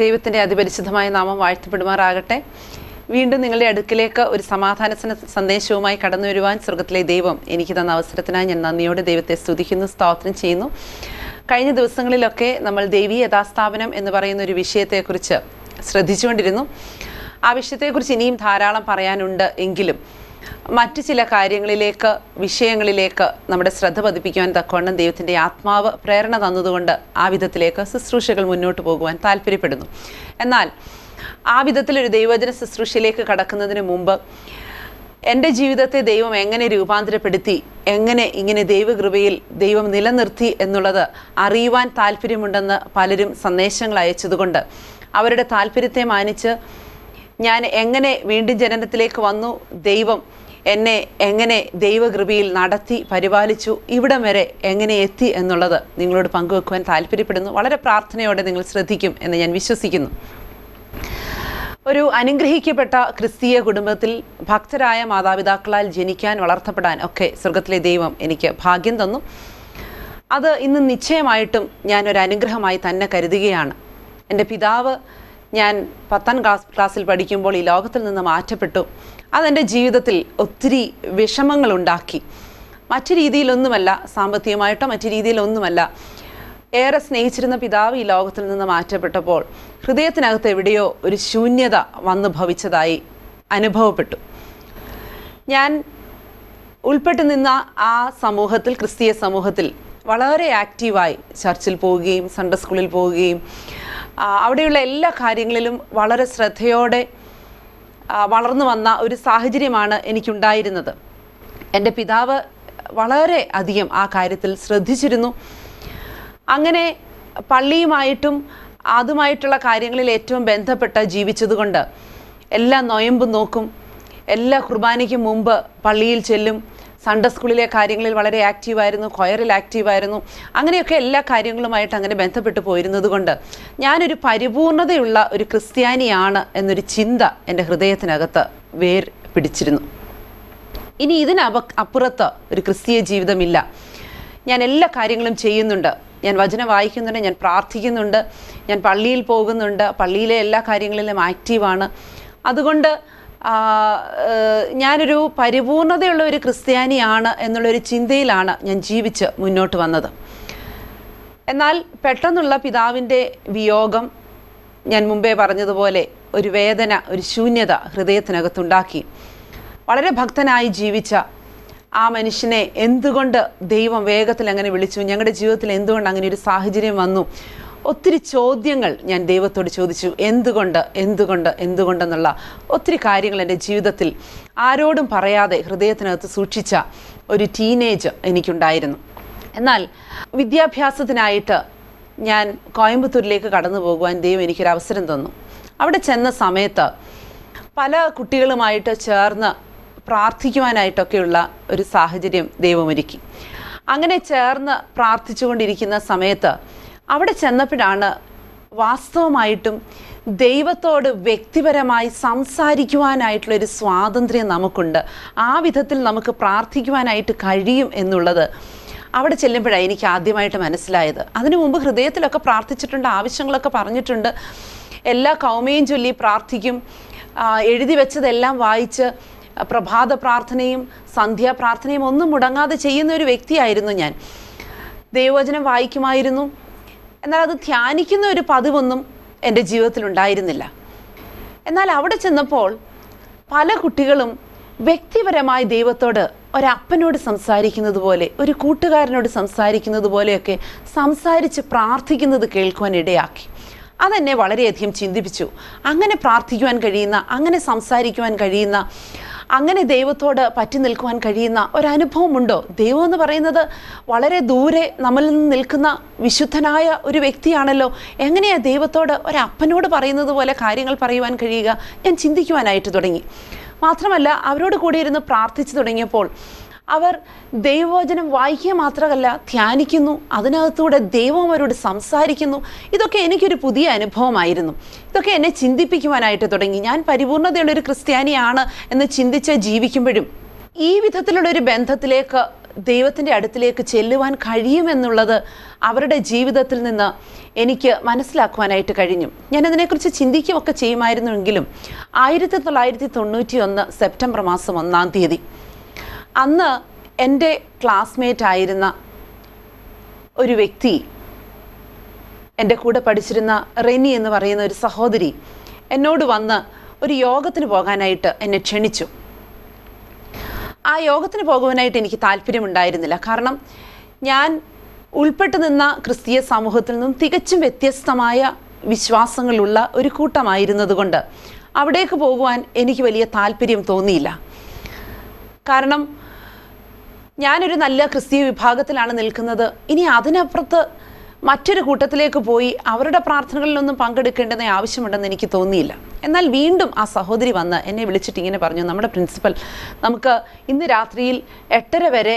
ദൈവത്തിൻ്റെ അതിപരിശുദ്ധമായ നാമം വാഴ്ത്തപ്പെടുമാറാകട്ടെ. വീണ്ടും നിങ്ങളുടെ അടുക്കിലേക്ക് ഒരു സമാധാന സന്ദേശവുമായി കടന്നു വരുവാൻ സ്വർഗത്തിലെ ദൈവം എനിക്ക് തന്ന അവസരത്തിനായി ഞാൻ നന്ദിയോടെ ദൈവത്തെ സ്തുതിക്കുന്നു, സ്തോത്രം ചെയ്യുന്നു. കഴിഞ്ഞ ദിവസങ്ങളിലൊക്കെ നമ്മൾ ദൈവീയ യഥാസ്ഥാപനം എന്ന് പറയുന്ന ഒരു വിഷയത്തെക്കുറിച്ച് ശ്രദ്ധിച്ചുകൊണ്ടിരുന്നു. ആ വിഷയത്തെക്കുറിച്ച് ഇനിയും ധാരാളം പറയാനുണ്ട്. എങ്കിലും മറ്റു ചില വിഷയങ്ങളിലേക്ക് നമ്മുടെ ശ്രദ്ധ പതിപ്പിക്കുവാൻ തക്കവണ്ണം ദൈവത്തിൻ്റെ ആത്മാവ് പ്രേരണ തന്നതുകൊണ്ട് ആ വിധത്തിലേക്ക് ശുശ്രൂഷകൾ മുന്നോട്ട് പോകുവാൻ താല്പര്യപ്പെടുന്നു. എന്നാൽ ആ വിധത്തിലൊരു ദൈവവചന ശുശ്രൂഷയിലേക്ക് കടക്കുന്നതിന് മുമ്പ് എൻ്റെ ജീവിതത്തെ ദൈവം എങ്ങനെ രൂപാന്തരപ്പെടുത്തി, എങ്ങനെ ഇങ്ങനെ ദൈവകൃപയിൽ ദൈവം നിലനിർത്തി എന്നുള്ളത് അറിയുവാൻ താല്പര്യമുണ്ടെന്ന് പലരും സന്ദേശങ്ങൾ അയച്ചതുകൊണ്ട് അവരുടെ താല്പര്യത്തെ മാനിച്ച് ഞാൻ എങ്ങനെ വീണ്ടും ജനനത്തിലേക്ക് വന്നു, ദൈവം എന്നെ എങ്ങനെ ദൈവകൃപയിൽ നടത്തി പരിപാലിച്ചു, ഇവിടം വരെ എങ്ങനെ എത്തി എന്നുള്ളത് നിങ്ങളോട് പങ്കുവെക്കുവാൻ താല്പര്യപ്പെടുന്നു. വളരെ പ്രാർത്ഥനയോടെ നിങ്ങൾ ശ്രദ്ധിക്കും എന്ന് ഞാൻ വിശ്വസിക്കുന്നു. ഒരു അനുഗ്രഹിക്കപ്പെട്ട ക്രിസ്തീയ കുടുംബത്തിൽ ഭക്തരായ മാതാപിതാക്കളാൽ ജനിക്കാൻ, വളർത്തപ്പെടാൻ ഒക്കെ സ്വർഗത്തിലെ ദൈവം എനിക്ക് ഭാഗ്യം തന്നു. അത് ഇന്ന് നിശ്ചയമായിട്ടും ഞാനൊരു അനുഗ്രഹമായി തന്നെ കരുതുകയാണ്. എൻ്റെ പിതാവ് ഞാൻ 10ാം ക്ലാസ്സിൽ പഠിക്കുമ്പോൾ ഈ ലോകത്തിൽ നിന്ന് മാറ്റപ്പെട്ടു. അതെൻ്റെ ജീവിതത്തിൽ ഒത്തിരി വിഷമങ്ങളുണ്ടാക്കി. മറ്റു രീതിയിലൊന്നുമല്ല, സാമ്പത്തികമായിട്ടോ മറ്റു രീതിയിലൊന്നുമല്ല. ഏറെ സ്നേഹിച്ചിരുന്ന പിതാവ് ഈ ലോകത്തിൽ നിന്ന് മാറ്റപ്പെട്ടപ്പോൾ ഹൃദയത്തിനകത്ത് എവിടെയോ ഒരു ശൂന്യത വന്നു ഭവിച്ചതായി അനുഭവപ്പെട്ടു. ഞാൻ ഉൾപ്പെട്ടു നിന്ന ആ സമൂഹത്തിൽ, ക്രിസ്തീയ സമൂഹത്തിൽ വളരെ ആക്റ്റീവായി ചർച്ചിൽ പോവുകയും സൺഡേ സ്കൂളിൽ പോവുകയും അവിടെയുള്ള എല്ലാ കാര്യങ്ങളിലും വളരെ ശ്രദ്ധയോടെ വളർന്നു വന്ന ഒരു സാഹചര്യമാണ് എനിക്കുണ്ടായിരുന്നത്. എൻ്റെ പിതാവ് വളരെ അധികം ആ കാര്യത്തിൽ ശ്രദ്ധിച്ചിരുന്നു. അങ്ങനെ പള്ളിയുമായിട്ടും അതുമായിട്ടുള്ള കാര്യങ്ങളിൽ ഏറ്റവും ബന്ധപ്പെട്ട് ജീവിച്ചതുകൊണ്ട് എല്ലാ നൊയമ്പും നോക്കും, എല്ലാ കുർബാനയ്ക്കും മുമ്പ് പള്ളിയിൽ ചെല്ലും, സൺഡേ സ്കൂളിലെ കാര്യങ്ങളിൽ വളരെ ആക്റ്റീവായിരുന്നു, കൊയറിൽ ആക്റ്റീവായിരുന്നു. അങ്ങനെയൊക്കെ എല്ലാ കാര്യങ്ങളുമായിട്ട് അങ്ങനെ ബന്ധപ്പെട്ട് പോയിരുന്നത് കൊണ്ട് ഞാനൊരു പരിപൂർണതയുള്ള ഒരു ക്രിസ്ത്യാനിയാണ് എന്നൊരു ചിന്ത എൻ്റെ ഹൃദയത്തിനകത്ത് വേർ പിടിച്ചിരുന്നു. ഇനി അപ്പുറത്ത് ഒരു ക്രിസ്തീയ ജീവിതമില്ല. ഞാൻ എല്ലാ കാര്യങ്ങളും ചെയ്യുന്നുണ്ട്, ഞാൻ വചനം വായിക്കുന്നുണ്ട്, ഞാൻ പ്രാർത്ഥിക്കുന്നുണ്ട്, ഞാൻ പള്ളിയിൽ പോകുന്നുണ്ട്, പള്ളിയിലെ എല്ലാ കാര്യങ്ങളിലും ആക്റ്റീവാണ്. അതുകൊണ്ട് ഞാനൊരു പരിപൂർണതയുള്ള ഒരു ക്രിസ്ത്യാനിയാണ് എന്നുള്ളൊരു ചിന്തയിലാണ് ഞാൻ ജീവിച്ച് മുന്നോട്ട് വന്നത്. എന്നാൽ പെട്ടെന്നുള്ള പിതാവിൻ്റെ വിയോഗം ഞാൻ മുമ്പേ പറഞ്ഞതുപോലെ ഒരു വേദന, ഒരു ശൂന്യത ഹൃദയത്തിനകത്തുണ്ടാക്കി. വളരെ ഭക്തനായി ജീവിച്ച ആ മനുഷ്യനെ എന്തുകൊണ്ട് ദൈവം വേഗത്തിൽ അങ്ങനെ വിളിച്ചു, ഞങ്ങളുടെ ജീവിതത്തിൽ എന്തുകൊണ്ട് അങ്ങനെ ഒരു സാഹചര്യം വന്നു, ഒത്തിരി ചോദ്യങ്ങൾ ഞാൻ ദൈവത്തോട് ചോദിച്ചു. എന്തുകൊണ്ടെന്നുള്ള ഒത്തിരി കാര്യങ്ങൾ എൻ്റെ ജീവിതത്തിൽ ആരോടും പറയാതെ ഹൃദയത്തിനകത്ത് സൂക്ഷിച്ച ഒരു ടീനേജ് എനിക്കുണ്ടായിരുന്നു. എന്നാൽ വിദ്യാഭ്യാസത്തിനായിട്ട് ഞാൻ കോയമ്പത്തൂരിലേക്ക് കടന്നു പോകുവാൻ ദൈവം എനിക്കൊരു അവസരം തന്നു. അവിടെ ചെന്ന സമയത്ത് പല കുട്ടികളുമായിട്ട് ചേർന്ന് പ്രാർത്ഥിക്കുവാനായിട്ടൊക്കെയുള്ള ഒരു സാഹചര്യം ദൈവമൊരുക്കി. അങ്ങനെ ചേർന്ന് പ്രാർത്ഥിച്ചുകൊണ്ടിരിക്കുന്ന സമയത്ത് അവിടെ ചെന്നപ്പോഴാണ് വാസ്തവമായിട്ടും ദൈവത്തോട് വ്യക്തിപരമായി സംസാരിക്കുവാനായിട്ടുള്ളൊരു സ്വാതന്ത്ര്യം നമുക്കുണ്ട്, ആ വിധത്തിൽ നമുക്ക് പ്രാർത്ഥിക്കുവാനായിട്ട് കഴിയും എന്നുള്ളത് അവിടെ ചെല്ലുമ്പോഴാണ് എനിക്ക് ആദ്യമായിട്ട് മനസ്സിലായത്. അതിനു മുമ്പ് ഹൃദയത്തിലൊക്കെ പ്രാർത്ഥിച്ചിട്ടുണ്ട്, ആവശ്യങ്ങളൊക്കെ പറഞ്ഞിട്ടുണ്ട്, എല്ലാ കൗമയും ചൊല്ലി പ്രാർത്ഥിക്കും, എഴുതി വെച്ചതെല്ലാം വായിച്ച് പ്രഭാത പ്രാർത്ഥനയും സന്ധ്യാപ്രാർത്ഥനയും ഒന്നും മുടങ്ങാതെ ചെയ്യുന്ന ഒരു വ്യക്തിയായിരുന്നു ഞാൻ. ദൈവവചനം വായിക്കുമായിരുന്നു, എന്നാൽ അത് ധ്യാനിക്കുന്ന ഒരു പതിവൊന്നും എൻ്റെ ജീവിതത്തിൽ ഉണ്ടായിരുന്നില്ല. എന്നാൽ അവിടെ ചെന്നപ്പോൾ പല കുട്ടികളും വ്യക്തിപരമായി ദൈവത്തോട് ഒരപ്പനോട് സംസാരിക്കുന്നത് പോലെ, ഒരു കൂട്ടുകാരനോട് സംസാരിക്കുന്നത് പോലെയൊക്കെ സംസാരിച്ച് പ്രാർത്ഥിക്കുന്നത് കേൾക്കുവാൻ ഇടയാക്കി. അതെന്നെ വളരെയധികം ചിന്തിപ്പിച്ചു. അങ്ങനെ പ്രാർത്ഥിക്കുവാൻ കഴിയുന്ന, അങ്ങനെ സംസാരിക്കുവാൻ കഴിയുന്ന, അങ്ങനെ ദൈവത്തോട് പറ്റി നിൽക്കുവാൻ കഴിയുന്ന ഒരനുഭവമുണ്ടോ? ദൈവം എന്ന് പറയുന്നത് വളരെ ദൂരെ നമ്മളിൽ നിന്ന് നിൽക്കുന്ന വിശുദ്ധനായ ഒരു വ്യക്തിയാണല്ലോ. എങ്ങനെയാണ് ദൈവത്തോട് ഒരപ്പനോട് പറയുന്നത് പോലെ കാര്യങ്ങൾ പറയുവാൻ കഴിയുക? ഞാൻ ചിന്തിക്കുവാനായിട്ട് തുടങ്ങി. മാത്രമല്ല, അവരോട് കൂടി ഇരുന്ന് പ്രാർത്ഥിച്ചു തുടങ്ങിയപ്പോൾ അവർ ദൈവവചനം വായിക്കുക മാത്രമല്ല, ധ്യാനിക്കുന്നു, അതിനകത്തൂടെ ദൈവം അവരോട് സംസാരിക്കുന്നു. ഇതൊക്കെ എനിക്കൊരു പുതിയ അനുഭവമായിരുന്നു. ഇതൊക്കെ എന്നെ ചിന്തിപ്പിക്കുവാനായിട്ട് തുടങ്ങി. ഞാൻ പരിപൂർണതയുള്ളൊരു ക്രിസ്ത്യാനിയാണ് എന്ന് ചിന്തിച്ച് ജീവിക്കുമ്പോഴും ഈ വിധത്തിലുള്ളൊരു ബന്ധത്തിലേക്ക് ദൈവത്തിൻ്റെ അടുത്തിലേക്ക് ചെല്ലുവാൻ കഴിയുമെന്നുള്ളത് അവരുടെ ജീവിതത്തിൽ നിന്ന് എനിക്ക് മനസ്സിലാക്കുവാനായിട്ട് കഴിഞ്ഞു. ഞാനതിനെക്കുറിച്ച് ചിന്തിക്കുകയൊക്കെ ചെയ്യുമായിരുന്നുവെങ്കിലും 1991 സെപ്റ്റംബർ മാസം 1-ാം തീയതി അന്ന് എൻ്റെ ക്ലാസ്മേറ്റ് ആയിരുന്ന ഒരു വ്യക്തി, എൻ്റെ കൂടെ പഠിച്ചിരുന്ന റെനി എന്ന് പറയുന്ന ഒരു സഹോദരി എന്നോട് വന്ന് ഒരു യോഗത്തിന് പോകാനായിട്ട് എന്നെ ക്ഷണിച്ചു. ആ യോഗത്തിന് പോകുവാനായിട്ട് എനിക്ക് താല്പര്യമുണ്ടായിരുന്നില്ല. കാരണം ഞാൻ ഉൾപ്പെട്ടു നിന്ന ക്രിസ്തീയ സമൂഹത്തിൽ നിന്നും തികച്ചും വ്യത്യസ്തമായ വിശ്വാസങ്ങളുള്ള ഒരു കൂട്ടമായിരുന്നതുകൊണ്ട് അവിടേക്ക് പോകുവാൻ എനിക്ക് വലിയ താല്പര്യം തോന്നിയില്ല. കാരണം ഞാനൊരു നല്ല ക്രിസ്തീയ വിഭാഗത്തിലാണ് നിൽക്കുന്നത്. ഇനി അതിനപ്പുറത്ത് മറ്റൊരു കൂട്ടത്തിലേക്ക് പോയി അവരുടെ പ്രാർത്ഥനകളിലൊന്നും പങ്കെടുക്കേണ്ടതിന് ആവശ്യമുണ്ടെന്ന് എനിക്ക് തോന്നിയില്ല. എന്നാൽ വീണ്ടും ആ സഹോദരി വന്ന് എന്നെ വിളിച്ചിട്ട് ഇങ്ങനെ പറഞ്ഞു, നമ്മുടെ പ്രിൻസിപ്പൽ നമുക്ക് ഇന്ന് രാത്രിയിൽ 8:30 വരെ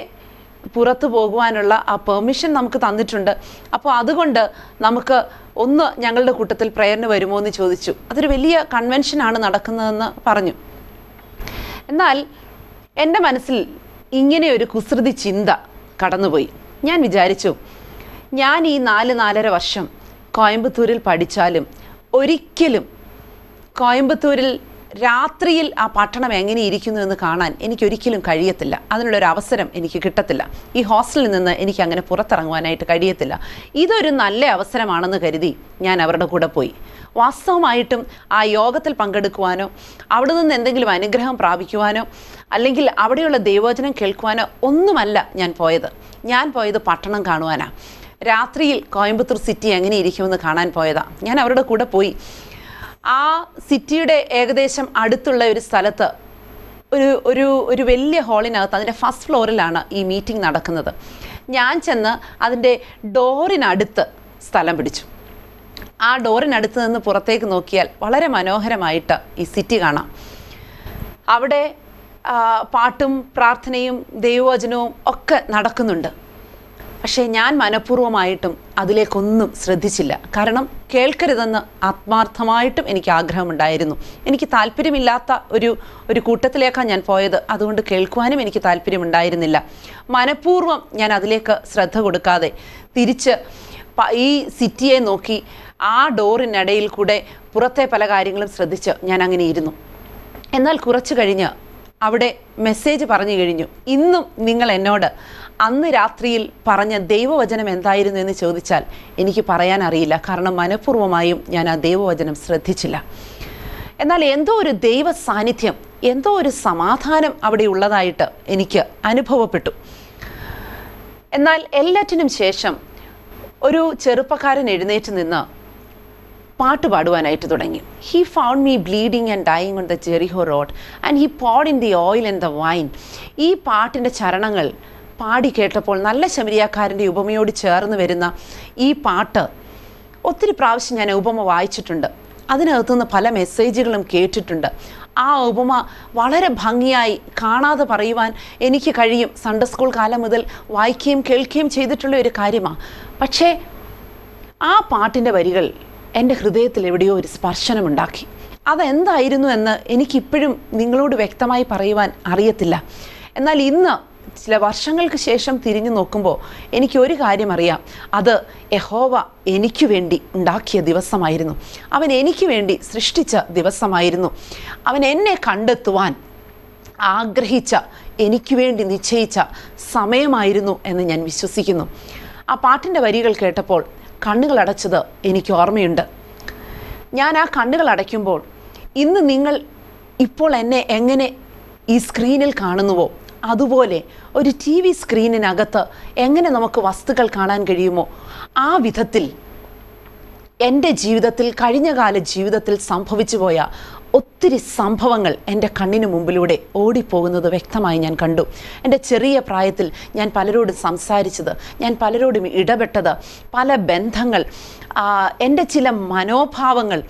പുറത്തു പോകുവാനുള്ള ആ പെർമിഷൻ നമുക്ക് തന്നിട്ടുണ്ട്. അപ്പോൾ അതുകൊണ്ട് നമുക്ക് ഒന്ന് ഞങ്ങളുടെ കൂട്ടത്തിൽ പ്രേയറിന് വരുമോ എന്ന് ചോദിച്ചു. അതൊരു വലിയ കൺവെൻഷനാണ് നടക്കുന്നതെന്ന് പറഞ്ഞു. എന്നാൽ എൻ്റെ മനസ്സിൽ ഇങ്ങനെ ഒരു കുസൃതി ചിന്ത കടന്നുപോയി. ഞാൻ വിചാരിച്ചു, ഞാൻ ഈ 4-4.5 വർഷം കോയമ്പത്തൂരിൽ പഠിച്ചാലും ഒരിക്കലും കോയമ്പത്തൂരിൽ രാത്രിയിൽ ആ പട്ടണം എങ്ങനെ ഇരിക്കുന്നു എന്ന് കാണാൻ എനിക്കൊരിക്കലും കഴിയത്തില്ല. അതിനുള്ളൊരു അവസരം എനിക്ക് കിട്ടത്തില്ല. ഈ ഹോസ്റ്റലിൽ നിന്ന് എനിക്ക് അങ്ങനെ പുറത്തിറങ്ങുവാനായിട്ട് കഴിയത്തില്ല. ഇതൊരു നല്ല അവസരമാണെന്ന് കരുതി ഞാൻ അവരുടെ കൂടെ പോയി. വാസ്തവമായിട്ടും ആ യോഗത്തിൽ പങ്കെടുക്കുവാനോ അവിടെ നിന്ന് എന്തെങ്കിലും അനുഗ്രഹം പ്രാപിക്കുവാനോ അല്ലെങ്കിൽ അവിടെയുള്ള ദൈവവചനം കേൾക്കുവാനോ ഒന്നുമല്ല ഞാൻ പോയത്. ഞാൻ പോയത് പട്ടണം കാണുവാനാണ്. രാത്രിയിൽ കോയമ്പത്തൂർ സിറ്റി എങ്ങനെ ഇരിക്കുമെന്ന് കാണാൻ പോയതാണ്. ഞാൻ അവരുടെ കൂടെ പോയി. ആ സിറ്റിയുടെ ഏകദേശം അടുത്തുള്ള ഒരു സ്ഥലത്ത് ഒരു വലിയ ഹാളിനകത്ത് അതിൻ്റെ ഫസ്റ്റ് ഫ്ലോറിലാണ് ഈ മീറ്റിംഗ് നടക്കുന്നത്. ഞാൻ ചെന്ന് അതിൻ്റെ ഡോറിനടുത്ത് സ്ഥലം പിടിച്ചു. ആ ഡോറിനടുത്ത് നിന്ന് പുറത്തേക്ക് നോക്കിയാൽ വളരെ മനോഹരമായിട്ട് ഈ സിറ്റി കാണാം. അവിടെ പാട്ടും പ്രാർത്ഥനയും ദൈവവചനവും ഒക്കെ നടക്കുന്നുണ്ട്. പക്ഷേ ഞാൻ മനഃപൂർവ്വമായിട്ടും അതിലേക്കൊന്നും ശ്രദ്ധിച്ചില്ല. കാരണം കേൾക്കരുതെന്ന് ആത്മാർത്ഥമായിട്ടും എനിക്ക് ആഗ്രഹമുണ്ടായിരുന്നു. എനിക്ക് താല്പര്യമില്ലാത്ത ഒരു കൂട്ടത്തിലേക്കാണ് ഞാൻ പോയത്. അതുകൊണ്ട് കേൾക്കുവാനും എനിക്ക് താല്പര്യമുണ്ടായിരുന്നില്ല. മനഃപൂർവ്വം ഞാൻ അതിലേക്ക് ശ്രദ്ധ കൊടുക്കാതെ തിരിച്ച് ഈ സിറ്റിയെ നോക്കി ആ ഡോറിനിടയിൽ കൂടെ പുറത്തെ പല കാര്യങ്ങളും ശ്രദ്ധിച്ച് ഞാൻ അങ്ങനെ ഇരുന്നു. എന്നാൽ കുറച്ച് കഴിഞ്ഞ് അവിടെ മെസ്സേജ് പറഞ്ഞു കഴിഞ്ഞു. ഇന്നും നിങ്ങൾ എന്നോട് അന്ന് രാത്രിയിൽ പറഞ്ഞ ദൈവവചനം എന്തായിരുന്നു എന്ന് ചോദിച്ചാൽ എനിക്ക് പറയാൻ അറിയില്ല. കാരണം മനഃപൂർവ്വമായും ഞാൻ ആ ദൈവവചനം ശ്രദ്ധിച്ചില്ല. എന്നാൽ എന്തോ ഒരു ദൈവ സാന്നിധ്യം, എന്തോ ഒരു സമാധാനം അവിടെ ഉള്ളതായിട്ട് എനിക്ക് അനുഭവപ്പെട്ടു. എന്നാൽ എല്ലാറ്റിനും ശേഷം ഒരു ചെറുപ്പക്കാരൻ എഴുന്നേറ്റ് നിന്ന് പാട്ട് പാടുവാനായിട്ട് തുടങ്ങി. He found me bleeding and dying on the Jericho road and he poured in the oil and the wine. ഈ പാട്ടിൻ്റെ ചരണങ്ങൾ പാടി കേട്ടപ്പോൾ നല്ല ശമരിയാക്കാരൻ്റെ ഉപമയോട് ചേർന്ന് വരുന്ന ഈ പാട്ട് ഒത്തിരി പ്രാവശ്യം ഞാൻ ഉപമ വായിച്ചിട്ടുണ്ട്. അതിനകത്തുനിന്ന് പല മെസ്സേജുകളും കേട്ടിട്ടുണ്ട്. ആ ഉപമ വളരെ ഭംഗിയായി കാണാതെ പറയുവാൻ എനിക്ക് കഴിയും. സൺഡേ സ്കൂൾ കാലം മുതൽ വായിക്കുകയും കേൾക്കുകയും ചെയ്തിട്ടുള്ള ഒരു കാര്യമാണ്. പക്ഷേ ആ പാട്ടിൻ്റെ വരികൾ എൻ്റെ ഹൃദയത്തിൽ എവിടെയോ ഒരു സ്പർശനമുണ്ടാക്കി. അതെന്തായിരുന്നു എന്ന് എനിക്കിപ്പോഴും നിങ്ങളോട് വ്യക്തമായി പറയുവാൻ അറിയത്തില്ല. എന്നാൽ ഇന്ന് ചില വർഷങ്ങൾക്ക് ശേഷം തിരിഞ്ഞു നോക്കുമ്പോൾ എനിക്കൊരു കാര്യം അറിയാം. അത് യഹോവ എനിക്ക് വേണ്ടി ഉണ്ടാക്കിയ ദിവസമായിരുന്നു. അവൻ എനിക്ക് വേണ്ടി സൃഷ്ടിച്ച ദിവസമായിരുന്നു. അവൻ എന്നെ കണ്ടെത്തുവാൻ ആഗ്രഹിച്ച, എനിക്ക് വേണ്ടി നിശ്ചയിച്ച സമയമായിരുന്നു എന്ന് ഞാൻ വിശ്വസിക്കുന്നു. ആ പാട്ടിൻ്റെ വരികൾ കേട്ടപ്പോൾ കണ്ണുകൾ അടച്ചത് എനിക്ക് ഓർമ്മയുണ്ട്. ഞാൻ ആ കണ്ണുകൾ അടയ്ക്കുമ്പോൾ ഇന്ന് നിങ്ങൾ ഇപ്പോൾ എന്നെ എങ്ങനെ ഈ സ്ക്രീനിൽ കാണുന്നുവോ അതുപോലെ ഒരു TV സ്ക്രീനിനകത്ത് എങ്ങനെ നമുക്ക് വസ്തുക്കൾ കാണാൻ കഴിയുമോ ആ വിധത്തിൽ എൻ്റെ ജീവിതത്തിൽ, കഴിഞ്ഞകാല ജീവിതത്തിൽ സംഭവിച്ചു പോയ ഒത്തിരി സംഭവങ്ങൾ എൻ്റെ കണ്ണിന് മുമ്പിലൂടെ ഓടിപ്പോകുന്നത് വ്യക്തമായി ഞാൻ കണ്ടു. എൻ്റെ ചെറിയ പ്രായത്തിൽ ഞാൻ പലരോടും സംസാരിച്ചത്, ഞാൻ പലരോടും ഇടപെട്ടത്, പല ബന്ധങ്ങൾ, എൻ്റെ ചില മനോഭാവങ്ങൾ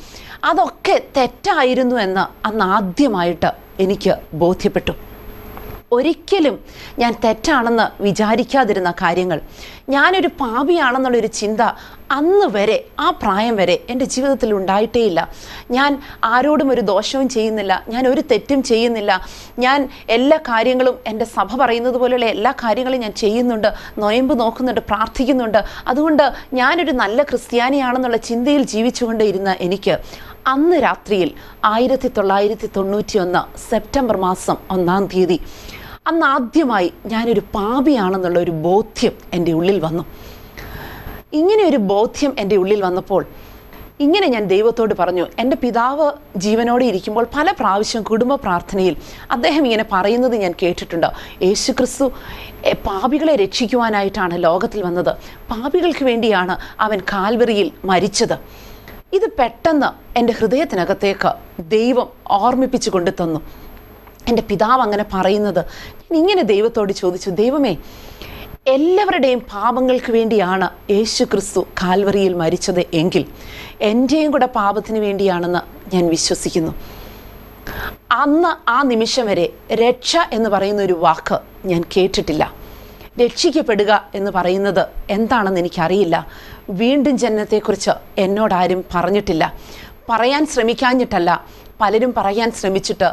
അതൊക്കെ തെറ്റായിരുന്നു എന്ന് അന്ന് ആദ്യമായിട്ട് എനിക്ക് ബോധ്യപ്പെട്ടു. ഒരിക്കലും ഞാൻ തെറ്റാണെന്ന് വിചാരിക്കാതിരുന്ന കാര്യങ്ങൾ, ഞാനൊരു പാപിയാണെന്നുള്ളൊരു ചിന്ത അന്ന് വരെ, ആ പ്രായം വരെ എൻ്റെ ജീവിതത്തിൽ ഉണ്ടായിട്ടേയില്ല. ഞാൻ ആരോടും ഒരു ദോഷവും ചെയ്യുന്നില്ല, ഞാൻ ഒരു തെറ്റും ചെയ്യുന്നില്ല, ഞാൻ എല്ലാ കാര്യങ്ങളും എൻ്റെ സഭ പറയുന്നത് പോലെയുള്ള എല്ലാ കാര്യങ്ങളും ഞാൻ ചെയ്യുന്നുണ്ട്, നൊയമ്പ് നോക്കുന്നുണ്ട്, പ്രാർത്ഥിക്കുന്നുണ്ട്. അതുകൊണ്ട് ഞാനൊരു നല്ല ക്രിസ്ത്യാനിയാണെന്നുള്ള ചിന്തയിൽ ജീവിച്ചുകൊണ്ട് ഇരുന്ന എനിക്ക് അന്ന് രാത്രിയിൽ 1991 സെപ്റ്റംബർ മാസം 1-ാം തീയതി അന്ന് ആദ്യമായി ഞാനൊരു പാപിയാണെന്നുള്ള ഒരു ബോധ്യം എൻ്റെ ഉള്ളിൽ വന്നു. ഇങ്ങനെ ഒരു ബോധ്യം എൻ്റെ ഉള്ളിൽ വന്നപ്പോൾ ഇങ്ങനെ ഞാൻ ദൈവത്തോട് പറഞ്ഞു. എൻ്റെ പിതാവ് ജീവനോടെ ഇരിക്കുമ്പോൾ പല പ്രാവശ്യം കുടുംബ പ്രാർത്ഥനയിൽ അദ്ദേഹം ഇങ്ങനെ പറയുന്നത് ഞാൻ കേട്ടിട്ടുണ്ട്. യേശുക്രിസ്തു പാപികളെ രക്ഷിക്കുവാനായിട്ടാണ് ലോകത്തിൽ വന്നത്, പാപികൾക്ക് വേണ്ടിയാണ് അവൻ കാൽവറിയിൽ മരിച്ചത്. ഇത് പെട്ടെന്ന് എൻ്റെ ഹൃദയത്തിനകത്തേക്ക് ദൈവം ഓർമ്മിപ്പിച്ചു കൊണ്ടു തന്നു. എൻ്റെ പിതാവ് അങ്ങനെ പറയുന്നത് ഇങ്ങനെ ദൈവത്തോട് ചോദിച്ചു, ദൈവമേ, എല്ലാവരുടെയും പാപങ്ങൾക്ക് വേണ്ടിയാണ് യേശു ക്രിസ്തു കാൽവറിയിൽ മരിച്ചത് എങ്കിൽ എൻ്റെയും കൂടെ പാപത്തിന് വേണ്ടിയാണെന്ന് ഞാൻ വിശ്വസിക്കുന്നു. അന്ന് ആ നിമിഷം വരെ രക്ഷ എന്ന് പറയുന്ന ഒരു വാക്ക് ഞാൻ കേട്ടിട്ടില്ല. രക്ഷിക്കപ്പെടുക എന്ന് പറയുന്നത് എന്താണെന്ന് എനിക്കറിയില്ല. വീണ്ടും ജനനത്തെക്കുറിച്ച് എന്നോടാരും പറഞ്ഞിട്ടില്ല. പറയാൻ ശ്രമിക്കാഞ്ഞിട്ടല്ല, പലരും പറയാൻ ശ്രമിച്ചിട്ട്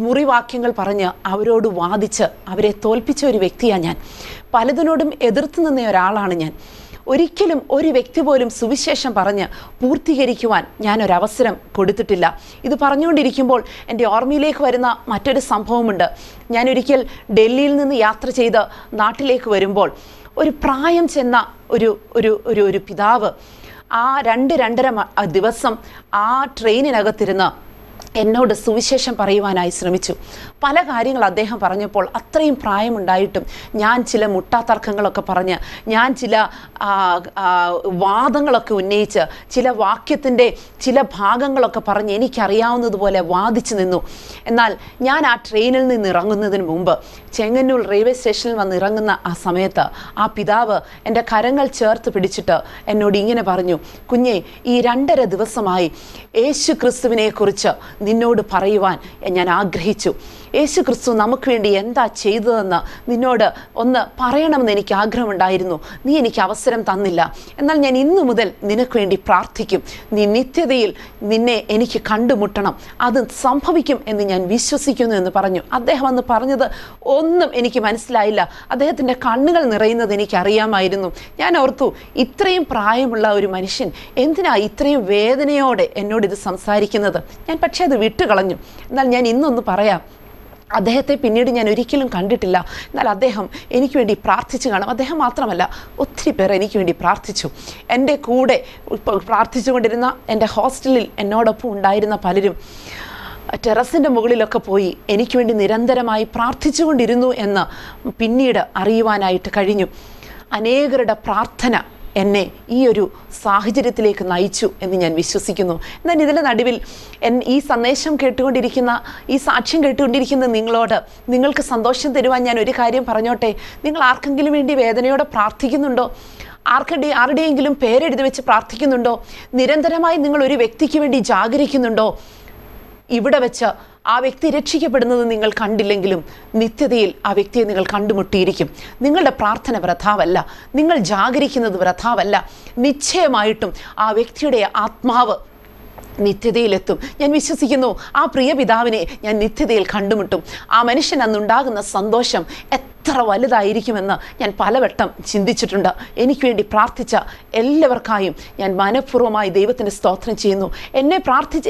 മുറിവാക്യങ്ങൾ പറഞ്ഞ് അവരോട് വാദിച്ച് അവരെ തോൽപ്പിച്ച ഒരു വ്യക്തിയാണ് ഞാൻ. പലതിനോടും എതിർത്ത് നിന്ന ഒരാളാണ് ഞാൻ. ഒരിക്കലും ഒരു വ്യക്തി പോലും സുവിശേഷം പറഞ്ഞ് പൂർത്തീകരിക്കുവാൻ ഞാനൊരവസരം കൊടുത്തിട്ടില്ല. ഇത് പറഞ്ഞുകൊണ്ടിരിക്കുമ്പോൾ എൻ്റെ ഓർമ്മയിലേക്ക് വരുന്ന മറ്റൊരു സംഭവമുണ്ട്. ഞാനൊരിക്കൽ ഡൽഹിയിൽ നിന്ന് യാത്ര ചെയ്ത് നാട്ടിലേക്ക് വരുമ്പോൾ ഒരു പ്രായം ചെന്ന ഒരു പിതാവ് ആ 2-2.5 ദിവസം ആ ട്രെയിനിനകത്തിരുന്ന് എന്നോട് സുവിശേഷം പറയുവാനായി ശ്രമിച്ചു. പല കാര്യങ്ങൾ അദ്ദേഹം പറഞ്ഞപ്പോൾ അത്രയും പ്രായമുണ്ടായിട്ടും ഞാൻ ചില മുട്ടാതർക്കങ്ങളൊക്കെ പറഞ്ഞ്, ഞാൻ ചില വാദങ്ങളൊക്കെ ഉന്നയിച്ച്, ചില വാക്യത്തിൻ്റെ ചില ഭാഗങ്ങളൊക്കെ പറഞ്ഞ് എനിക്കറിയാവുന്നതുപോലെ വാദിച്ചു നിന്നു. എന്നാൽ ഞാൻ ആ ട്രെയിനിൽ നിന്ന് ഇറങ്ങുന്നതിന് മുമ്പ് ചെങ്ങന്നൂർ റെയിൽവേ സ്റ്റേഷനിൽ വന്ന് ഇറങ്ങുന്ന ആ സമയത്ത് ആ പിതാവ് എൻ്റെ കരങ്ങൾ ചേർത്ത് പിടിച്ചിട്ട് എന്നോട് ഇങ്ങനെ പറഞ്ഞു, കുഞ്ഞെ, ഈ 2.5 ദിവസമായി യേശു ക്രിസ്തുവിനെ കുറിച്ച് നിന്നോട് പറയുവാൻ ഞാൻ ആഗ്രഹിച്ചു. യേശു ക്രിസ്തു നമുക്ക് വേണ്ടി എന്താ ചെയ്തതെന്ന് നിന്നോട് ഒന്ന് പറയണമെന്ന് എനിക്ക് ആഗ്രഹമുണ്ടായിരുന്നു. നീ എനിക്ക് അവസരം തന്നില്ല. എന്നാൽ ഞാൻ ഇന്നു മുതൽ നിനക്ക് വേണ്ടി പ്രാർത്ഥിക്കും. നീ നിത്യതയിൽ നിന്നെ എനിക്ക് കണ്ടുമുട്ടണം, അത് സംഭവിക്കും എന്ന് ഞാൻ വിശ്വസിക്കുന്നു എന്ന് പറഞ്ഞു. അദ്ദേഹം അന്ന് പറഞ്ഞത് ഒന്നും എനിക്ക് മനസ്സിലായില്ല. അദ്ദേഹത്തിൻ്റെ കണ്ണുകൾ നിറയുന്നത് എനിക്കറിയാമായിരുന്നു. ഞാൻ ഓർത്തു, ഇത്രയും പ്രായമുള്ള ഒരു മനുഷ്യൻ എന്തിനാ ഇത്രയും വേദനയോടെ എന്നോടിത് സംസാരിക്കുന്നത്? ഞാൻ പക്ഷേ അത് വിട്ടുകളഞ്ഞു. എന്നാൽ ഞാൻ ഇന്നൊന്ന് പറയാം, അദ്ദേഹത്തെ പിന്നീട് ഞാൻ ഒരിക്കലും കണ്ടിട്ടില്ല. എന്നാൽ അദ്ദേഹം എനിക്ക് വേണ്ടി പ്രാർത്ഥിച്ചു കാണും. അദ്ദേഹം മാത്രമല്ല, ഒത്തിരി പേർ എനിക്ക് വേണ്ടി പ്രാർത്ഥിച്ചു. എൻ്റെ കൂടെ പ്രാർത്ഥിച്ചുകൊണ്ടിരുന്ന എൻ്റെ ഹോസ്റ്റലിൽ എന്നോടൊപ്പം ഉണ്ടായിരുന്ന പലരും ടെറസിൻ്റെ മുകളിലൊക്കെ പോയി എനിക്ക് വേണ്ടി നിരന്തരമായി പ്രാർത്ഥിച്ചുകൊണ്ടിരുന്നു എന്ന് പിന്നീട് അറിയുവാനായിട്ട് കഴിഞ്ഞു. അനേകരുടെ പ്രാർത്ഥന എന്നെ ഈ ഒരു സാഹചര്യത്തിലേക്ക് നയിച്ചു എന്ന് ഞാൻ വിശ്വസിക്കുന്നു. എന്നാൽ ഇതിൻ്റെ നടുവിൽ ഈ സന്ദേശം കേട്ടുകൊണ്ടിരിക്കുന്ന, ഈ സാക്ഷ്യം കേട്ടുകൊണ്ടിരിക്കുന്ന നിങ്ങളോട്, നിങ്ങൾക്ക് സന്തോഷം തരുവാൻ ഞാൻ ഒരു കാര്യം പറഞ്ഞോട്ടെ. നിങ്ങൾ ആർക്കെങ്കിലും വേണ്ടി വേദനയോടെ പ്രാർത്ഥിക്കുന്നുണ്ടോ? ആരുടെയെങ്കിലും പേരെഴുതി വെച്ച് പ്രാർത്ഥിക്കുന്നുണ്ടോ? നിരന്തരമായി നിങ്ങൾ ഒരു വ്യക്തിക്ക് വേണ്ടി ജാഗരിക്കുന്നുണ്ടോ? ഇവിടെ വെച്ച് ആ വ്യക്തി രക്ഷിക്കപ്പെടുന്നത് നിങ്ങൾ കണ്ടില്ലെങ്കിലും നിത്യതയിൽ ആ വ്യക്തിയെ നിങ്ങൾ കണ്ടുമുട്ടിയിരിക്കും. നിങ്ങളുടെ പ്രാർത്ഥന വൃഥാവല്ല, നിങ്ങൾ ജാഗരിക്കുന്നത് വൃഥാവല്ല. നിശ്ചയമായിട്ടും ആ വ്യക്തിയുടെ ആത്മാവ് നിത്യതയിലെത്തും. ഞാൻ വിശ്വസിക്കുന്നു ആ പ്രിയ പിതാവിനെ ഞാൻ നിത്യതയിൽ കണ്ടുമുട്ടും. ആ മനുഷ്യൻ അന്നുണ്ടാകുന്ന സന്തോഷം എത്ര വലുതായിരിക്കുമെന്ന് ഞാൻ പലവട്ടം ചിന്തിച്ചിട്ടുണ്ട്. എനിക്ക് വേണ്ടി പ്രാർത്ഥിച്ച എല്ലാവർക്കായും ഞാൻ മനഃപൂർവ്വമായി ദൈവത്തിന് സ്തോത്രം ചെയ്യുന്നു.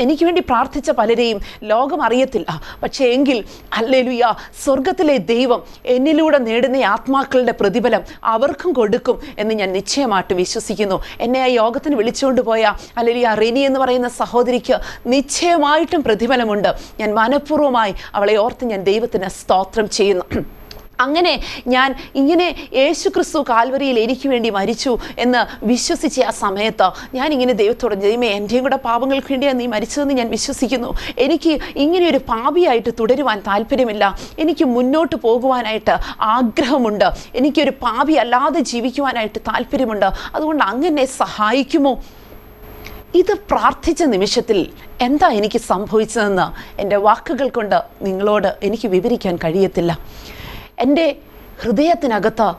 എനിക്ക് വേണ്ടി പ്രാർത്ഥിച്ച പലരെയും ലോകം അറിയത്തില്ല. പക്ഷേ എങ്കിൽ ഹല്ലേലൂയ, സ്വർഗത്തിലെ ദൈവം എന്നിലൂടെ നേടുന്ന ആത്മാക്കളുടെ പ്രതിഫലം അവർക്കും കൊടുക്കും എന്ന് ഞാൻ നിശ്ചയമായിട്ട് വിശ്വസിക്കുന്നു. എന്നെ ആ യോഗത്തിന് വിളിച്ചുകൊണ്ട് പോയ ഹല്ലേലൂയ റെനി എന്ന് പറയുന്ന സഹോദരിക്ക് നിശ്ചയമായിട്ടും പ്രതിഫലമുണ്ട്. ഞാൻ മനഃപൂർവ്വമായി അവളെ ഓർത്ത് ഞാൻ ദൈവത്തിന് സ്തോത്രം ചെയ്യുന്നു. അങ്ങനെ ഞാൻ ഇങ്ങനെ യേശു ക്രിസ്തു കാൽവരിയിൽ എനിക്ക് വേണ്ടി മരിച്ചു എന്ന് വിശ്വസിച്ച ആ സമയത്ത് ഞാനിങ്ങനെ ദൈവത്തോട്, ദൈവമേ, എൻ്റെയും കൂടെ പാപങ്ങൾക്ക് വേണ്ടിയാണ് നീ മരിച്ചതെന്ന് ഞാൻ വിശ്വസിക്കുന്നു. എനിക്ക് ഇങ്ങനെയൊരു പാപിയായിട്ട് തുടരുവാൻ താല്പര്യമില്ല. എനിക്ക് മുന്നോട്ട് പോകുവാനായിട്ട് ആഗ്രഹമുണ്ട്. എനിക്കൊരു പാപി അല്ലാതെ ജീവിക്കുവാനായിട്ട് താല്പര്യമുണ്ട്. അതുകൊണ്ട് അങ്ങനെ സഹായിക്കുമോ? ഇത് പ്രാർത്ഥിച്ച നിമിഷത്തിൽ എന്താ എനിക്ക് സംഭവിച്ചതെന്ന് എൻ്റെ വാക്കുകൾ കൊണ്ട് നിങ്ങളോട് എനിക്ക് വിവരിക്കാൻ കഴിയത്തില്ല. എൻ്റെ ഹൃദയത്തിനകത്ത്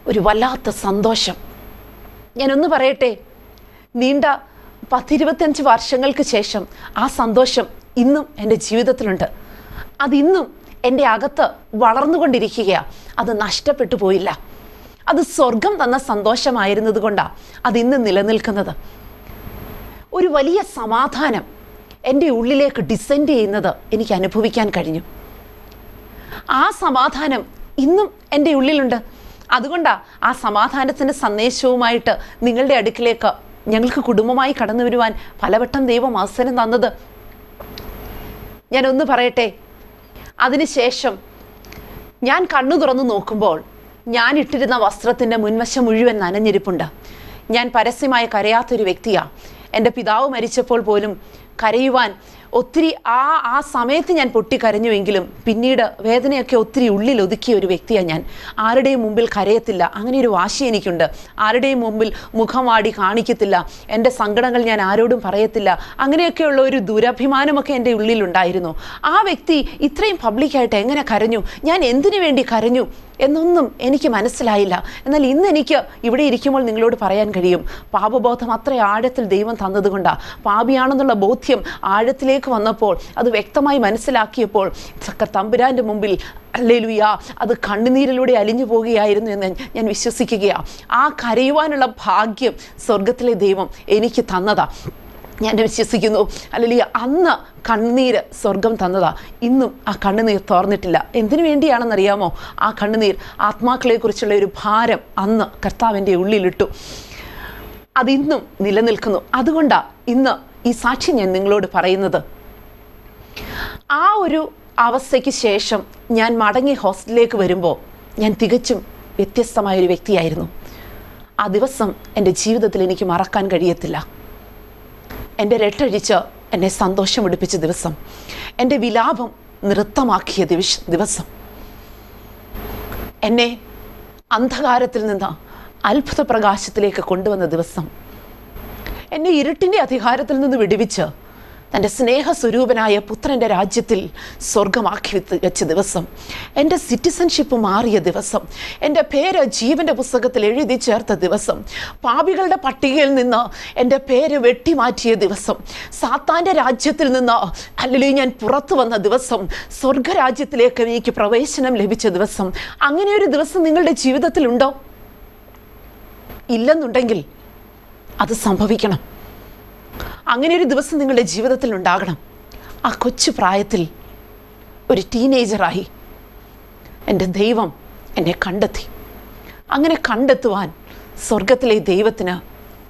ഒരു വല്ലാത്ത സന്തോഷം. ഞാനൊന്ന് പറയട്ടെ, നീണ്ട 10-25 വർഷങ്ങൾക്ക് ശേഷം ആ സന്തോഷം ഇന്നും എൻ്റെ ജീവിതത്തിലുണ്ട്. അതിന്നും എൻ്റെ അകത്ത് വളർന്നുകൊണ്ടിരിക്കുകയാണ്. അത് നഷ്ടപ്പെട്ടു പോയില്ല. അത് സ്വർഗം തന്ന സന്തോഷമായിരുന്നത് കൊണ്ടാണ് അതിന്ന് നിലനിൽക്കുന്നത്. ഒരു വലിയ സമാധാനം എൻ്റെ ഉള്ളിലേക്ക് ഡിസെൻഡ് ചെയ്യുന്നത് എനിക്ക് അനുഭവിക്കാൻ കഴിഞ്ഞു. ആ സമാധാനം ഇന്നും എൻ്റെ ഉള്ളിലുണ്ട്. അതുകൊണ്ടാണ് ആ സമാധാനത്തിൻ്റെ സന്ദേശവുമായിട്ട് നിങ്ങളുടെ അടുക്കിലേക്ക് ഞങ്ങൾക്ക് കുടുംബമായി കടന്നു വരുവാൻ പലവട്ടം ദൈവം അവസരം തന്നത്. ഞാനൊന്ന് പറയട്ടെ, അതിനുശേഷം ഞാൻ കണ്ണു തുറന്നു നോക്കുമ്പോൾ ഞാൻ ഇട്ടിരുന്ന വസ്ത്രത്തിൻ്റെ മുൻവശം മുഴുവൻ നനഞ്ഞിരിപ്പുണ്ട്. ഞാൻ പരസ്യമായി കരയാത്തൊരു വ്യക്തിയാണ്. എൻ്റെ പിതാവ് മരിച്ചപ്പോൾ പോലും കരയുവാൻ ഒത്തിരി ആ സമയത്ത് ഞാൻ പൊട്ടിക്കരഞ്ഞുവെങ്കിലും പിന്നീട് വേദനയൊക്കെ ഒത്തിരി ഉള്ളിൽ ഒതുക്കിയ ഒരു വ്യക്തിയാണ് ഞാൻ. ആരുടെയും മുമ്പിൽ കരയത്തില്ല, അങ്ങനെ ഒരു വാശി എനിക്കുണ്ട്. ആരുടെയും മുമ്പിൽ മുഖം വാടി കാണിക്കത്തില്ല, എൻ്റെ സങ്കടങ്ങൾ ഞാൻ ആരോടും പറയത്തില്ല. അങ്ങനെയൊക്കെയുള്ള ഒരു ദുരഭിമാനമൊക്കെ എൻ്റെ ഉള്ളിലുണ്ടായിരുന്നു. ആ വ്യക്തി ഇത്രയും പബ്ലിക്കായിട്ട് എങ്ങനെ കരഞ്ഞു, ഞാൻ എന്തിനു വേണ്ടി കരഞ്ഞു എന്നൊന്നും എനിക്ക് മനസ്സിലായില്ല. എന്നാൽ ഇന്ന് എനിക്ക് ഇവിടെ ഇരിക്കുമ്പോൾ നിങ്ങളോട് പറയാൻ കഴിയും, പാപബോധം അത്ര ആഴത്തിൽ ദൈവം തന്നതുകൊണ്ടാണ്. പാപിയാണെന്നുള്ള ബോധ്യം ആഴത്തിലേക്ക് വന്നപ്പോൾ, അത് വ്യക്തമായി മനസ്സിലാക്കിയപ്പോൾ തമ്പുരാൻ്റെ മുമ്പിൽ ഹല്ലേലൂയ അത് കണ്ണുനീരിലൂടെ അലിഞ്ഞു പോവുകയായിരുന്നു എന്ന് ഞാൻ വിശ്വസിക്കുകയാണ്. ആ കരയുവാനുള്ള ഭാഗ്യം സ്വർഗത്തിലെ ദൈവം എനിക്ക് തന്നതാ. ഞാൻ വിശ്വസിക്കുന്നു. അല്ലെങ്കിൽ അന്ന് കണ്ണുനീര് സ്വർഗം തന്നതാ. ഇന്നും ആ കണ്ണുനീർ തോർന്നിട്ടില്ല. എന്തിനു വേണ്ടിയാണെന്നറിയാമോ? ആ കണ്ണുനീർ ആത്മാക്കളെക്കുറിച്ചുള്ള ഒരു ഭാരം അന്ന് കർത്താവിൻ്റെ ഉള്ളിലിട്ടു. അതിന്നും നിലനിൽക്കുന്നു. അതുകൊണ്ടാണ് ഇന്ന് ഈ സാക്ഷി ഞാൻ നിങ്ങളോട് പറയുന്നത്. ആ ഒരു അവസ്ഥയ്ക്ക് ശേഷം ഞാൻ മടങ്ങി ഹോസ്റ്റലിലേക്ക് വരുമ്പോൾ ഞാൻ തികച്ചും വ്യത്യസ്തമായൊരു വ്യക്തിയായിരുന്നു. ആ ദിവസം എൻ്റെ ജീവിതത്തിൽ എനിക്ക് മറക്കാൻ കഴിയത്തില്ല. എൻ്റെ രട്ടഴിച്ച് എന്നെ സന്തോഷമെടുപ്പിച്ച ദിവസം, എൻ്റെ വിലാപം നൃത്തമാക്കിയ ദിവസം, എന്നെ അന്ധകാരത്തിൽ നിന്ന് അത്ഭുത പ്രകാശത്തിലേക്ക് കൊണ്ടുവന്ന ദിവസം, എന്നെ ഇരുട്ടിൻ്റെ അധികാരത്തിൽ നിന്ന് വിടുവിച്ച് തൻ്റെ സ്നേഹസ്വരൂപനായ പുത്രൻ്റെ രാജ്യത്തിൽ സ്വർഗമാക്കി വെച്ച ദിവസം, എൻ്റെ സിറ്റിസൺഷിപ്പ് മാറിയ ദിവസം, എൻ്റെ പേര് ജീവൻ്റെ പുസ്തകത്തിൽ എഴുതി ചേർത്ത ദിവസം, പാപികളുടെ പട്ടികയിൽ നിന്ന് എൻ്റെ പേര് വെട്ടിമാറ്റിയ ദിവസം, സാത്താൻ്റെ രാജ്യത്തിൽ നിന്ന് അല്ലെങ്കിൽ ഞാൻ പുറത്തു വന്ന ദിവസം, സ്വർഗരാജ്യത്തിലേക്ക് എനിക്ക് പ്രവേശനം ലഭിച്ച ദിവസം. അങ്ങനെ ഒരു ദിവസം നിങ്ങളുടെ ജീവിതത്തിലുണ്ടോ? ഇല്ലെന്നുണ്ടെങ്കിൽ അത് സംഭവിക്കണം. അങ്ങനെ ഒരു ദിവസം നിങ്ങളുടെ ജീവിതത്തിൽ ഉണ്ടാകണം. ആ കൊച്ചു പ്രായത്തിൽ ഒരു ടീനേജറായി എൻ്റെ ദൈവം എന്നെ കണ്ടെത്തി. അങ്ങനെ കണ്ടെത്തുവാൻ സ്വർഗത്തിലെ ദൈവത്തിന്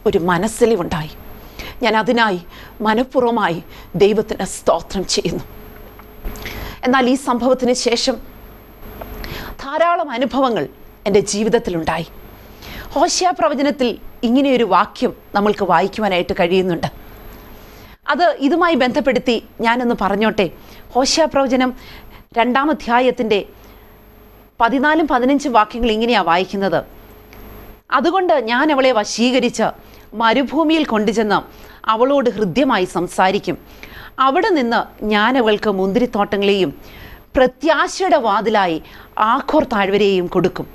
ഒരു മനസ്സലിവുണ്ടായി. ഞാൻ അതിനായി മനഃപൂർവ്വമായി ദൈവത്തിന് സ്തോത്രം ചെയ്യുന്നു. എന്നാൽ ഈ സംഭവത്തിന് ശേഷം ധാരാളം അനുഭവങ്ങൾ എൻ്റെ ജീവിതത്തിലുണ്ടായി. ഹോശേയ പ്രവചനത്തിൽ ഇങ്ങനെയൊരു വാക്യം നമ്മൾക്ക് വായിക്കുവാനായിട്ട് കഴിയുന്നുണ്ട്. അത് ഇതുമായി ബന്ധപ്പെടുത്തി ഞാനൊന്ന് പറഞ്ഞോട്ടെ. ഹോശേയ പ്രവചനം 2-ാം അധ്യായത്തിൻ്റെ 14-15 വാക്യങ്ങൾ ഇങ്ങനെയാണ് വായിക്കുന്നത്. അതുകൊണ്ട് ഞാൻ അവളെ വശീകരിച്ച് മരുഭൂമിയിൽ കൊണ്ടുചെന്ന് അവളോട് ഹൃദ്യമായി സംസാരിക്കും. അവിടെ നിന്ന് ഞാൻ അവൾക്ക് മുന്തിരിത്തോട്ടങ്ങളെയും പ്രത്യാശയുടെ വാതിലായി ആഖോർ താഴ്വരയെയും കൊടുക്കും.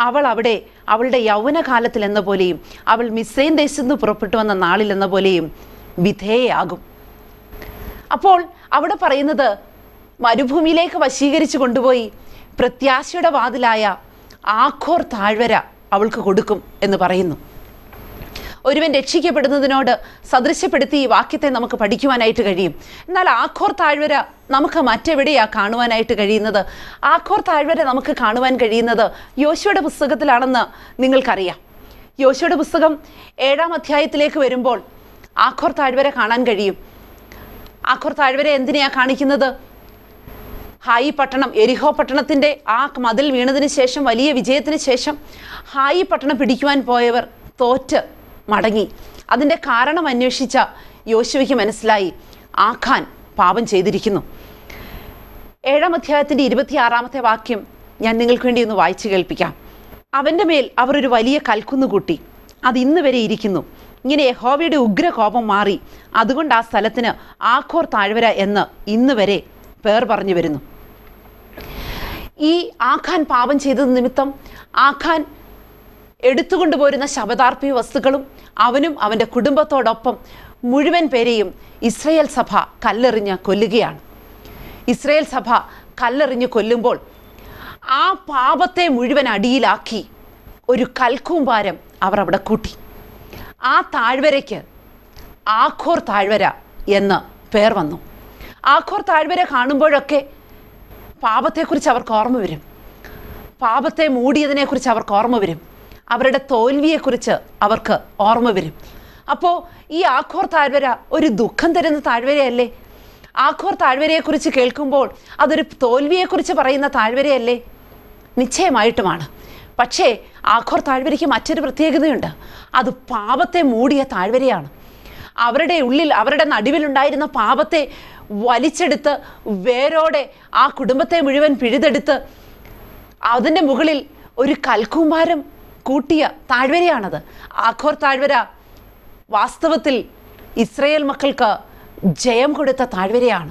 അവൾ അവിടെ അവളുടെ യൗവനകാലത്തിൽ എന്ന പോലെയും അവൾ മിസ്രയീം ദേശത്തു നിന്ന് പുറപ്പെട്ടു വന്ന നാളിൽ എന്ന പോലെയും വിധേയയാകും. അപ്പോൾ അവിടെ പറയുന്നത് മരുഭൂമിയിലേക്ക് വശീകരിച്ച് കൊണ്ടുപോയി പ്രത്യാശയുടെ വാതിലായ ആഖോർ താഴ്വര അവൾക്ക് കൊടുക്കും എന്ന് പറയുന്നു. ഒരുവൻ രക്ഷിക്കപ്പെടുന്നതിനോട് സദൃശ്യപ്പെടുത്തി ഈ വാക്യത്തെ നമുക്ക് പഠിക്കുവാനായിട്ട് കഴിയും. എന്നാൽ ആഖോർ താഴ്വര നമുക്ക് മറ്റെവിടെയാണ് കാണുവാനായിട്ട് കഴിയുന്നത്? ആഖോർ താഴ്വര നമുക്ക് കാണുവാൻ കഴിയുന്നത് യോശുവയുടെ പുസ്തകത്തിലാണെന്ന് നിങ്ങൾക്കറിയാം. യോശുവയുടെ പുസ്തകം 7-ാം അധ്യായത്തിലേക്ക് വരുമ്പോൾ ആഖോർ താഴ്വര കാണാൻ കഴിയും. ആഖോർ താഴ്വര എന്തിനെയാണ് കാണിക്കുന്നത്? ഹായി പട്ടണം, എരിഹോ പട്ടണത്തിൻ്റെ ആ മതിൽ വീണതിന് ശേഷം, വലിയ വിജയത്തിന് ശേഷം ഹായി പട്ടണം പിടിക്കുവാൻ പോയവർ തോറ്റ് മടങ്ങി. അതിൻ്റെ കാരണം അന്വേഷിച്ച യോശുവയ്ക്ക് മനസ്സിലായി, ആഖാൻ പാപം ചെയ്തിരിക്കുന്നു. 7-ാം അധ്യായത്തിൻ്റെ 26-ാമത്തെ വാക്യം ഞാൻ നിങ്ങൾക്ക് വേണ്ടി ഒന്ന് വായിച്ചു കേൾപ്പിക്കാം. അവൻ്റെ മേൽ അവർ ഒരു വലിയ കൽക്കുന്ന് കൂട്ടി, അത് ഇന്ന് വരെ ഇരിക്കുന്നു. ഇങ്ങനെ യഹോവയുടെ ഉഗ്രകോപം മാറി, അതുകൊണ്ട് ആ സ്ഥലത്തിന് ആഖോർ താഴ്വര എന്ന് ഇന്ന് വരെ പേർ പറഞ്ഞു വരുന്നു. ഈ ആഖാൻ പാപം ചെയ്തത് നിമിത്തം ആഖാൻ എടുത്തുകൊണ്ടുപോരുന്ന ശപഥാർപ്പി വസ്തുക്കളും അവനും അവൻ്റെ കുടുംബത്തോടൊപ്പം മുഴുവൻ പേരെയും ഇസ്രായേൽ സഭ കല്ലെറിഞ്ഞ് കൊല്ലുകയാണ്. ഇസ്രായേൽ സഭ കല്ലെറിഞ്ഞ് കൊല്ലുമ്പോൾ ആ പാപത്തെ മുഴുവൻ അടിയിലാക്കി ഒരു കൽക്കൂമ്പാരം അവർ അവിടെ കൂട്ടി. ആ താഴ്വരയ്ക്ക് ആഖോർ താഴ്വര എന്ന് പേർ വന്നു. ആഖോർ താഴ്വര കാണുമ്പോഴൊക്കെ പാപത്തെക്കുറിച്ച് അവർക്ക് ഓർമ്മ വരും. പാപത്തെ മൂടിയതിനെക്കുറിച്ച് അവർക്ക് ഓർമ്മ വരും. അവരുടെ തോൽവിയെക്കുറിച്ച് അവർക്ക് ഓർമ്മ വരും. അപ്പോൾ ഈ ആഖോർ താഴ്വര ഒരു ദുഃഖം തരുന്ന താഴ്വരയല്ലേ? ആഖോർ താഴ്വരയെക്കുറിച്ച് കേൾക്കുമ്പോൾ അതൊരു തോൽവിയെക്കുറിച്ച് പറയുന്ന താഴ്വരയല്ലേ? നിശ്ചയമായിട്ടുമാണ്. പക്ഷേ ആഖോർ താഴ്വരയ്ക്ക് മറ്റൊരു പ്രത്യേകതയുണ്ട്. അത് പാപത്തെ മൂടിയ താഴ്വരയാണ്. അവരുടെ ഉള്ളിൽ, അവരുടെ നടുവിലുണ്ടായിരുന്ന പാപത്തെ വലിച്ചെടുത്ത് വേരോടെ ആ കുടുംബത്തെ മുഴുവൻ പിഴുതെടുത്ത് അതിൻ്റെ മുകളിൽ ഒരു കൽക്കൂമ്പാരം കൂട്ടിയ താഴ്വരയാണത്. ആഖോർ താഴ്വര വാസ്തവത്തിൽ ഇസ്രായേൽ മക്കൾക്ക് ജയം കൊടുത്ത താഴ്വരയാണ്.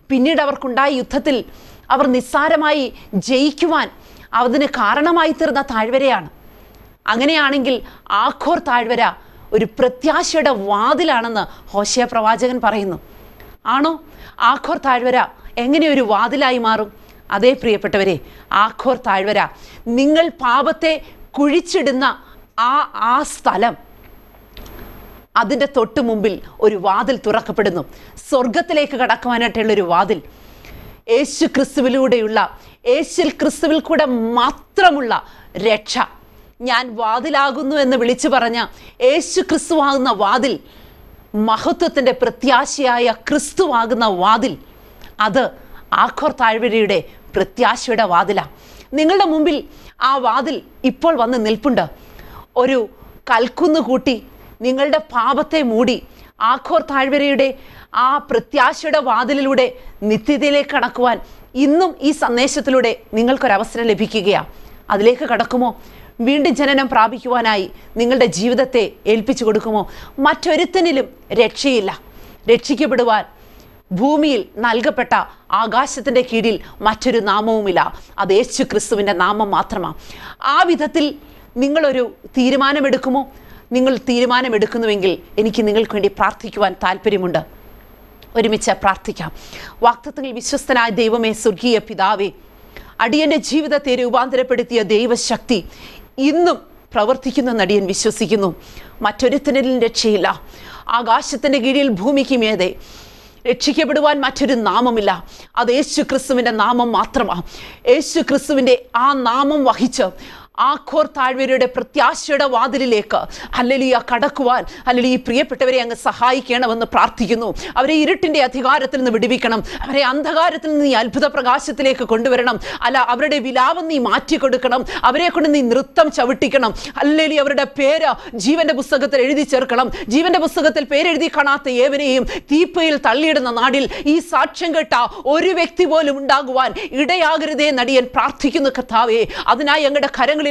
പിന്നീട് അവർക്കുണ്ടായ യുദ്ധത്തിൽ അവർ നിസ്സാരമായി ജയിക്കുവാൻ അതിന് കാരണമായി തീർന്ന താഴ്വരയാണ്. അങ്ങനെയാണെങ്കിൽ ആഖോർ താഴ്വര ഒരു പ്രത്യാശയുടെ വാതിലാണെന്ന് ഹോശേയ പ്രവാചകൻ പറയുന്നു. ആണോ? ആഖോർ താഴ്വര എങ്ങനെ ഒരു വാതിലായി മാറും? അതേ പ്രിയപ്പെട്ടവരെ, ആഖോർ താഴ്വര നിങ്ങൾ പാപത്തെ കുഴിച്ചിടുന്ന ആ സ്ഥലം, അതിൻ്റെ തൊട്ട് മുമ്പിൽ ഒരു വാതിൽ തുറക്കപ്പെടുന്നു. സ്വർഗത്തിലേക്ക് കടക്കുവാനായിട്ടുള്ളൊരു വാതിൽ. യേശു ക്രിസ്തുവിലൂടെയുള്ള, യേശു ക്രിസ്തുവിൽ കൂടെ മാത്രമുള്ള രക്ഷ. ഞാൻ വാതിലാകുന്നു എന്ന് വിളിച്ചു പറഞ്ഞ യേശു ക്രിസ്തുവാകുന്ന വാതിൽ, മഹത്വത്തിൻ്റെ പ്രത്യാശയായ ക്രിസ്തുവാകുന്ന വാതിൽ, അത് ആഖോർ താഴ്വരയുടെ പ്രത്യാശയുടെ വാതിലാണ്. നിങ്ങളുടെ മുമ്പിൽ ആ വാതിൽ ഇപ്പോൾ വന്ന് നിൽപ്പുണ്ട്. ഒരു കൽക്കുന്ന് കൂട്ടി നിങ്ങളുടെ പാപത്തെ മൂടി ആഖോർ താഴ്വരയുടെ ആ പ്രത്യാശയുടെ വാതിലിലൂടെ നിത്യതയിലേക്ക് കടക്കുവാൻ ഇന്നും ഈ സന്ദേശത്തിലൂടെ നിങ്ങൾക്കൊരവസരം ലഭിക്കുകയാണ്. അതിലേക്ക് കടക്കുമോ? വീണ്ടും ജനനം പ്രാപിക്കുവാനായി നിങ്ങളുടെ ജീവിതത്തെ ഏൽപ്പിച്ചു കൊടുക്കുമോ? മറ്റൊരുത്തനിലും രക്ഷയില്ല. രക്ഷിക്കപ്പെടുവാൻ ഭൂമിയിൽ നൽകപ്പെട്ട ആകാശത്തിൻ്റെ കീഴിൽ മറ്റൊരു നാമവുമില്ല. അത് യേശു ക്രിസ്തുവിൻ്റെ നാമം മാത്രമാണ്. ആ വിധത്തിൽ നിങ്ങളൊരു തീരുമാനമെടുക്കുമോ? നിങ്ങൾ തീരുമാനമെടുക്കുന്നുവെങ്കിൽ എനിക്ക് നിങ്ങൾക്ക് വേണ്ടി പ്രാർത്ഥിക്കുവാൻ താല്പര്യമുണ്ട്. ഒരുമിച്ച് പ്രാർത്ഥിക്കാം. വാഗ്ദത്തങ്ങളിൽ വിശ്വസ്തനായ ദൈവമേ, സ്വർഗീയ പിതാവേ, അടിയൻ്റെ ജീവിതത്തെ രൂപാന്തരപ്പെടുത്തിയ ദൈവശക്തി ഇന്നും പ്രവർത്തിക്കുന്ന അടിയൻ വിശ്വസിക്കുന്നു. മറ്റൊരുത്തനിലും രക്ഷയില്ല. ആകാശത്തിൻ്റെ കീഴിൽ ഭൂമിക്ക് മീതെ രക്ഷിക്കപ്പെടുവാൻ മറ്റൊരു നാമമില്ല. അത് യേശു ക്രിസ്തുവിൻ്റെ നാമം മാത്രമാണ്. യേശു ക്രിസ്തുവിൻ്റെ ആ നാമം വഹിച്ച് ആഖോർ താഴ്വരയുടെ പ്രത്യാശയുടെ വാതിലിലേക്ക് ഹല്ലേലൂയ കടക്കുവാൻ ഹല്ലേലൂയ പ്രിയപ്പെട്ടവരെ അങ്ങ് സഹായിക്കണമെന്ന് പ്രാർത്ഥിക്കുന്നു. അവരെ ഇരുട്ടിൻ്റെ അധികാരത്തിൽ നിന്ന് വിടുവിക്കണം. അവരെ അന്ധകാരത്തിൽ നിന്ന് ഈ അത്ഭുത പ്രകാശത്തിലേക്ക് കൊണ്ടുവരണം. അവരുടെ വിലാപം നീ മാറ്റിക്കൊടുക്കണം. അവരെ കൊണ്ട് നീ നൃത്തം ചവിട്ടിക്കണം. ഹല്ലേലൂയ അവരുടെ പേര് ജീവന്റെ പുസ്തകത്തിൽ എഴുതി ചേർക്കണം. ജീവന്റെ പുസ്തകത്തിൽ പേരെഴുതി കാണാത്ത ഏവനെയും തീപ്പയിൽ തള്ളിയിടുന്ന നാടിൽ ഈ സാക്ഷ്യം കേട്ട ഒരു വ്യക്തി പോലും ഉണ്ടാകുവാൻ ഇടയാകരുതേ നടിയൻ പ്രാർത്ഥിക്കുന്നു. കർത്താവേ, അതിനായി അങ്ങയുടെ കരങ്ങളിലേക്ക്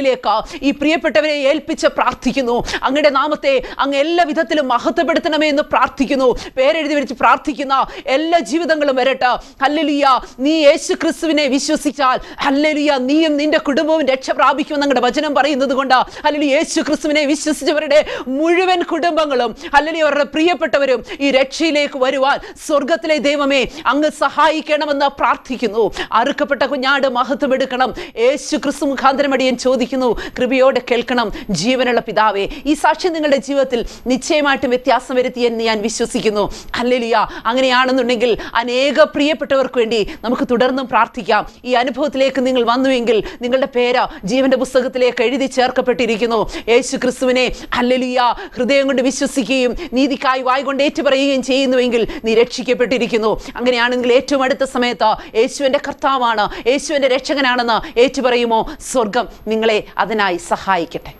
ഈ പ്രിയപ്പെട്ടവരെ ഏൽപ്പിച്ച് പ്രാർത്ഥിക്കുന്നു. അങ്ങയുടെ നാമത്തെ അങ്ങ് എല്ലാ വിധത്തിലും മഹത്വപ്പെടുത്തണമേ എന്ന് പ്രാർത്ഥിക്കുന്നു. പേരെഴുതി വെച്ച് പ്രാർത്ഥിക്കുന്ന എല്ലാ ജീവിതങ്ങളും വരട്ടെ. ഹല്ലേലൂയ. നീ യേശു ക്രിസ്തുവിനെ വിശ്വസിച്ചാൽ ഹല്ലേലൂയ നീയും നിന്റെ കുടുംബവും രക്ഷ പ്രാപിക്കുമെന്ന് അങ്ങയുടെ വചനം പറയുന്നത് കൊണ്ട് ഹല്ലേലൂയ യേശു ക്രിസ്തുവിനെ വിശ്വസിച്ചവരുടെ മുഴുവൻ കുടുംബങ്ങളും ഹല്ലേലൂയ അവരുടെ പ്രിയപ്പെട്ടവരും ഈ രക്ഷയിലേക്ക് വരുവാൻ സ്വർഗത്തിലെ ദൈവമേ അങ്ങ് സഹായിക്കണമെന്ന് പ്രാർത്ഥിക്കുന്നു. അറുക്കപ്പെട്ട കുഞ്ഞാട് മഹത്വമെടുക്കണം. യേശു ക്രിസ്തു മുഖാന്തരം അടിയൻ ചോദിക്കുന്നു. കൃപയോടെ കേൾക്കണം. ജീവനുള്ള പിതാവേ, ഈ സാക്ഷ്യം നിങ്ങളുടെ ജീവിതത്തിൽ നിശ്ചയമായിട്ടും വ്യത്യാസം വരുത്തിയെന്ന് ഞാൻ വിശ്വസിക്കുന്നു. ഹല്ലേലൂയ. അങ്ങനെയാണെന്നുണ്ടെങ്കിൽ അനേക പ്രിയപ്പെട്ടവർക്ക് വേണ്ടി നമുക്ക് തുടർന്നും പ്രാർത്ഥിക്കാം. ഈ അനുഭവത്തിലേക്ക് നിങ്ങൾ വന്നുവെങ്കിൽ നിങ്ങളുടെ പേര് ജീവന്റെ പുസ്തകത്തിലേക്ക് എഴുതി ചേർക്കപ്പെട്ടിരിക്കുന്നു. യേശു ക്രിസ്തുവിനെ ഹല്ലേലൂയ ഹൃദയം കൊണ്ട് വിശ്വസിക്കുകയും നീതിക്കായി വായ് കൊണ്ട് ഏറ്റുപറയുകയും ചെയ്യുന്നുവെങ്കിൽ നീ രക്ഷിക്കപ്പെട്ടിരിക്കുന്നു. അങ്ങനെയാണെങ്കിൽ ഏറ്റവും അടുത്ത സമയത്ത് യേശുവിൻ്റെ കർത്താവാണ്, യേശുവിൻ്റെ രക്ഷകനാണെന്ന് ഏറ്റുപറയുമോ? സ്വർഗം നിങ്ങളെ അതിനായി സഹായിക്കട്ടെ.